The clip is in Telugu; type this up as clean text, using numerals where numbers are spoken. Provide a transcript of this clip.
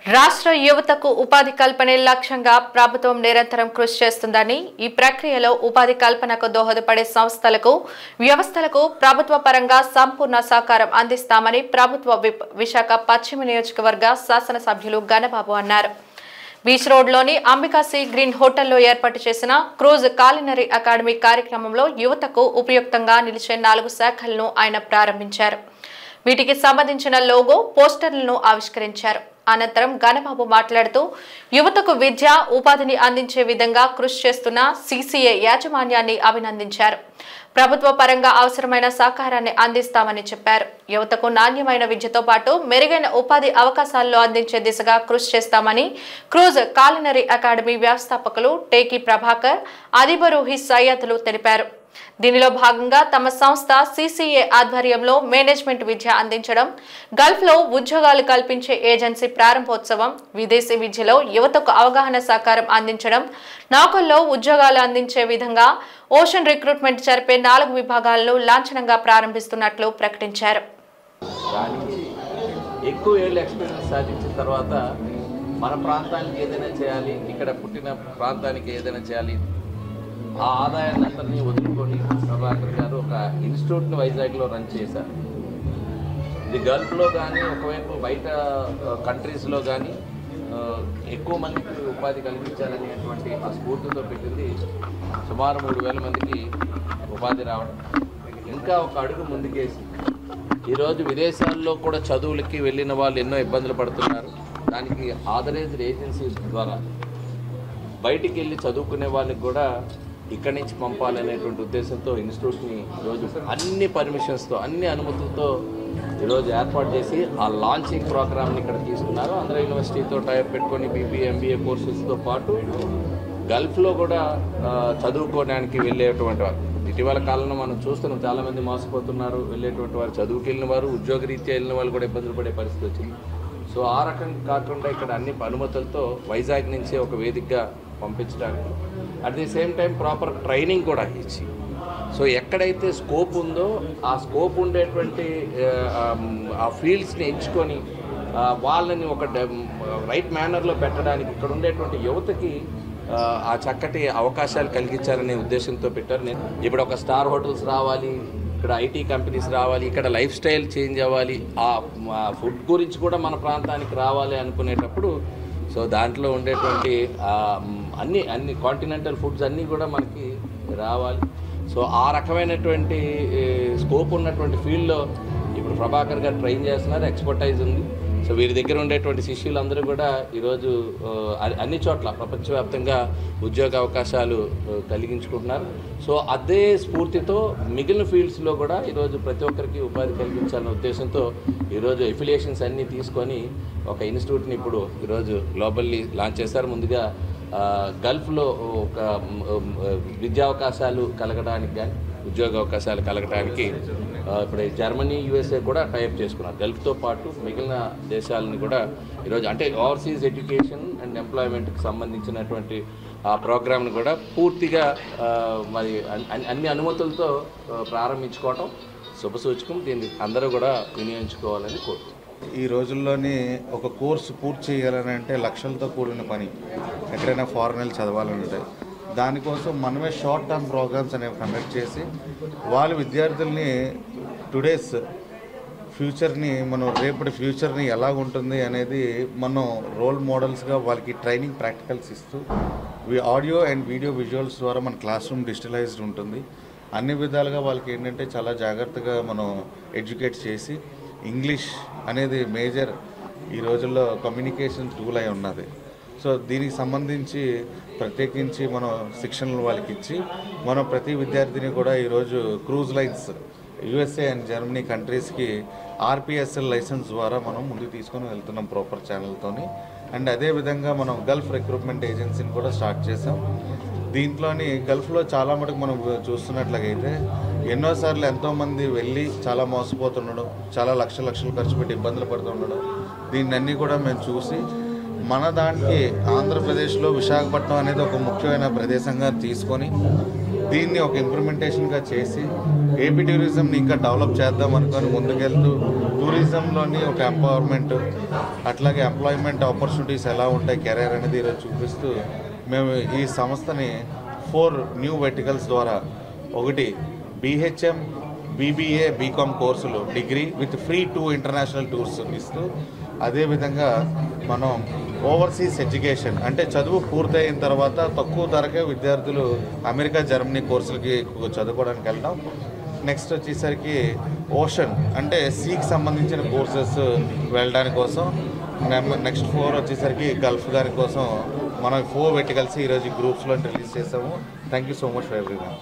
రాష్ట్ర యువతకు ఉపాధి కల్పనే లక్ష్యంగా ప్రభుత్వం నిరంతరం కృషి చేస్తుందని ఈ ప్రక్రియలో ఉపాధి కల్పనకు దోహదపడే సంస్థలకు వ్యవస్థలకు ప్రభుత్వ పరంగా సంపూర్ణ సహకారం అందిస్తామని ప్రభుత్వ విప్ విశాఖ పశ్చిమ నియోజకవర్గ శాసనసభ్యులు గణబాబు అన్నారు. బీచ్ రోడ్లోని అంబికాసి గ్రీన్ హోటల్లో ఏర్పాటు చేసిన క్రూజ్ కాలినరీ అకాడమీ కార్యక్రమంలో యువతకు ఉపయుక్తంగా నిలిచే 4 శాఖలను ఆయన ప్రారంభించారు. వీటికి సంబంధించిన లోగో పోస్టర్లను ఆవిష్కరించారు. అనంతరం గణబాబు మాట్లాడుతూ యువతకు విద్య ఉపాధిని అందించే విధంగా కృషి చేస్తున్న సీసీఏ యాజమాన్యాన్ని అభినందించారు. ప్రభుత్వ పరంగా అవసరమైన సహకారాన్ని అందిస్తామని చెప్పారు. యువతకు నాణ్యమైన విద్యతో పాటు మెరుగైన ఉపాధి అవకాశాలను అందించే దిశగా కృషి చేస్తామని క్రూజ్ కాలినరీ అకాడమీ వ్యవస్థాపకులు టేకి ప్రభాకర్, అదిబరూహి సయ్యద్లు తెలిపారు. దీనిలో భాగంగా తమ సంస్థ సీసీఏ ఆధ్వర్యంలో మేనేజ్మెంట్ విద్య అందించడం, గల్ఫ్లో ఉద్యోగాలు కల్పించే ఏజెన్సీ ప్రారంభోత్సవం, విదేశీ విద్యలో యువతకు అవగాహన సహకారం అందించడం, నౌకల్లో ఉద్యోగాలు అందించే విధంగా ఓషన్ రిక్రూట్మెంట్ జరిపే 4 విభాగాలను లాంఛనంగా ప్రారంభిస్తున్నట్లు ప్రకటించారు. ఎక్కువ ఏళ్ళ ఎక్స్పీరియన్స్ సాధించిన తర్వాత మన ప్రాంతానికి ఏదైనా చేయాలి, ఇక్కడ పుట్టిన ప్రాంతానికి ఏదైనా చేయాలి, ఆ ఆదాయాన్ని అందరినీ వదులుకొని ప్రభాకర్ గారు ఒక ఇన్స్టిట్యూట్ని వైజాగ్లో రన్ చేశారు. ఇది గల్ఫ్లో కానీ ఒకవైపు బయట కంట్రీస్లో కానీ ఎక్కువ మందికి ఉపాధి కల్పించాలనేటువంటి ఆ స్ఫూర్తితో పెట్టింది. సుమారు 3,000 మందికి ఉపాధి రావడం, ఇంకా ఒక అడుగు ముందుకేసి ఈరోజు విదేశాల్లో కూడా చదువులకి వెళ్ళిన వాళ్ళు ఎన్నో ఇబ్బందులు పడుతున్నారు. దానికి ఆథరైజ్డ్ ఏజెన్సీస్ ద్వారా బయటికి వెళ్ళి చదువుకునే వాళ్ళకి కూడా ఇక్కడి నుంచి పంపాలనేటువంటి ఉద్దేశంతో ఇన్స్టిట్యూట్ని ఈరోజు అన్ని పర్మిషన్స్తో అన్ని అనుమతులతో ఈరోజు ఏర్పాటు చేసి ఆ లాంచింగ్ ప్రోగ్రామ్ని ఇక్కడ తీసుకున్నారు. ఆంధ్ర యూనివర్సిటీతో టైప్ పెట్టుకొని బీబీఏ ఎంబీఏ కోర్సెస్తో పాటు గల్ఫ్లో కూడా చదువుకోవడానికి వెళ్ళేటువంటి వారు ఇటీవల కాలంలో మనం చూస్తున్నాం. చాలామంది మోసపోతున్నారు. వెళ్ళేటువంటి వారు చదువుకి వెళ్ళిన వారు, ఉద్యోగరీత్యా వెళ్ళిన వాళ్ళు కూడా ఇబ్బందులు పడే పరిస్థితి వచ్చింది. సో ఆ రకంగా కాకుండా ఇక్కడ అన్ని అనుమతులతో వైజాగ్ నుంచే ఒక వేదికగా పంపించడానికి, at the same time proper training కూడా ఇచ్చి, సో ఎక్కడైతే స్కోప్ ఉందో ఆ స్కోప్ ఉండేటువంటి ఆ ఫీల్డ్స్ని ఎంచుకొని వాళ్ళని ఒక రైట్ మేనర్లో పెట్టడానికి ఇక్కడ ఉండేటువంటి యువతకి ఆ చక్కటి అవకాశాలు కలిగించాలనే ఉద్దేశంతో పెట్టారు. నేను ఇప్పుడు ఒక స్టార్ హోటల్స్ రావాలి, ఇక్కడ ఐటీ కంపెనీస్ రావాలి, ఇక్కడ లైఫ్ స్టైల్ చేంజ్ అవ్వాలి, ఆ ఫుడ్ గురించి కూడా మన ప్రాంతానికి రావాలి అనుకునేటప్పుడు సో దాంట్లో ఉండేటువంటి అన్ని కాంటినెంటల్ ఫుడ్స్ అన్నీ కూడా మనకి రావాలి. సో ఆ రకమైనటువంటి స్కోప్ ఉన్నటువంటి ఫీల్డ్లో ఇప్పుడు ప్రభాకర్ గారు ట్రైన్ చేస్తున్నారు. ఎక్స్పర్టైజ్ ఉంది. సో వీరి దగ్గర ఉండేటువంటి శిష్యులందరూ కూడా ఈరోజు అన్ని చోట్ల ప్రపంచవ్యాప్తంగా ఉద్యోగ అవకాశాలు కలిగించుకుంటున్నారు. సో అదే స్ఫూర్తితో మిగిలిన ఫీల్డ్స్లో కూడా ఈరోజు ప్రతి ఒక్కరికి ఉపాధి కల్పించాలనే ఉద్దేశంతో ఈరోజు ఎఫిలియేషన్స్ అన్నీ తీసుకొని ఒక ఇన్స్టిట్యూట్ని ఇప్పుడు ఈరోజు గ్లోబల్లీ లాంచ్ చేశారు. ముందుగా గల్ఫ్లో ఒక విద్యావకాశాలు కలగడానికి కానీ ఉద్యోగ అవకాశాలు కలగడానికి ఇప్పుడు జర్మనీ, యూఎస్ఏ కూడా టైప్ చేసుకున్నారు. గల్ఫ్తో పాటు మిగిలిన దేశాలని కూడా ఈరోజు అంటే ఓవర్సీస్ ఎడ్యుకేషన్ అండ్ ఎంప్లాయ్మెంట్కి సంబంధించినటువంటి ఆ ప్రోగ్రామ్ని కూడా పూర్తిగా మరి అన్ని అనుమతులతో ప్రారంభించుకోవటం శుభసూచకం. దీన్ని అందరూ కూడా వినియోగించుకోవాలని కోరుతున్నాం. ఈ రోజుల్లోని ఒక కోర్సు పూర్తి చేయాలని అంటే లక్షలతో కూడిన పని. ఎక్కడైనా ఫారెన్ వెళ్ళి చదవాలంటే దానికోసం మనమే షార్ట్ టర్మ్ ప్రోగ్రామ్స్ అనేవి కండక్ట్ చేసి వాళ్ళ విద్యార్థుల్ని టుడేస్ ఫ్యూచర్ని మనం రేపటి ఫ్యూచర్ని ఎలా ఉంటుంది అనేది మనం రోల్ మోడల్స్గా వాళ్ళకి ట్రైనింగ్ ప్రాక్టికల్స్ ఇస్తూ ఆడియో అండ్ వీడియో విజువల్స్ ద్వారా మన క్లాస్ రూమ్ డిజిటలైజ్డ్ ఉంటుంది. అన్ని విధాలుగా వాళ్ళకి ఏంటంటే చాలా జాగ్రత్తగా మనం ఎడ్యుకేట్ చేసి ఇంగ్లీష్ అనేది మేజర్ ఈ రోజుల్లో కమ్యూనికేషన్ టూల్ అయి ఉన్నది. సో దీనికి సంబంధించి ప్రత్యేకించి మనం శిక్షణలు వాళ్ళకి ఇచ్చి మనం ప్రతి విద్యార్థిని కూడా ఈరోజు cruise lines USA and Germany కంట్రీస్కి ఆర్పిఎస్ఎల్ లైసెన్స్ ద్వారా మనం ముందుకు తీసుకొని వెళ్తున్నాం ప్రాపర్ ఛానల్తోని. అండ్ అదేవిధంగా మనం గల్ఫ్ రిక్రూట్మెంట్ ఏజెన్సీని కూడా స్టార్ట్ చేసాం. దీంట్లోని గల్ఫ్లో చాలా మటుకు మనం చూస్తున్నట్లయితే ఎన్నోసార్లు ఎంతోమంది వెళ్ళి చాలా మోసపోతుండడం, చాలా లక్షలు ఖర్చు పెట్టి ఇబ్బందులు పడుతుండడం, దీన్ని కూడా మేము చూసి మన దానికి ఆంధ్రప్రదేశ్లో విశాఖపట్నం అనేది ఒక ముఖ్యమైన ప్రదేశంగా తీసుకొని దీన్ని ఒక ఇంప్లిమెంటేషన్గా చేసి ఏపీ టూరిజంని ఇంకా డెవలప్ చేద్దాం అనుకొని ముందుకెళ్తూ టూరిజంలోని ఒక ఎంపవర్మెంట్, అట్లాగే ఎంప్లాయ్మెంట్ ఆపర్చునిటీస్ ఎలా ఉంటాయి కెరీర్ అనేది ఈరోజు చూపిస్తూ మేము ఈ సంస్థని 4 న్యూ వెర్టికల్స్ ద్వారా, ఒకటి BHM, BBA, BCom కోర్సులు degree with free 2 international tours ఇస్తూ, అదేవిధంగా మనం ఓవర్సీస్ ఎడ్యుకేషన్ అంటే చదువు పూర్తయిన తర్వాత తక్కువ ధరకే విద్యార్థులు అమెరికా, జర్మనీ కోర్సులకి చదువుకోవడానికి వెళ్ళడం. నెక్స్ట్ వచ్చేసరికి ఓషన్ అంటే సీకి సంబంధించిన కోర్సెస్ వెళ్ళడానికి కోసం. నెక్స్ట్ 4 వచ్చేసరికి గల్ఫ్ దానికోసం మనం 4 వెర్టికల్స్ ఈరోజు గ్రూప్స్లో రిలీజ్ చేసాము. Thank you so much for everyone.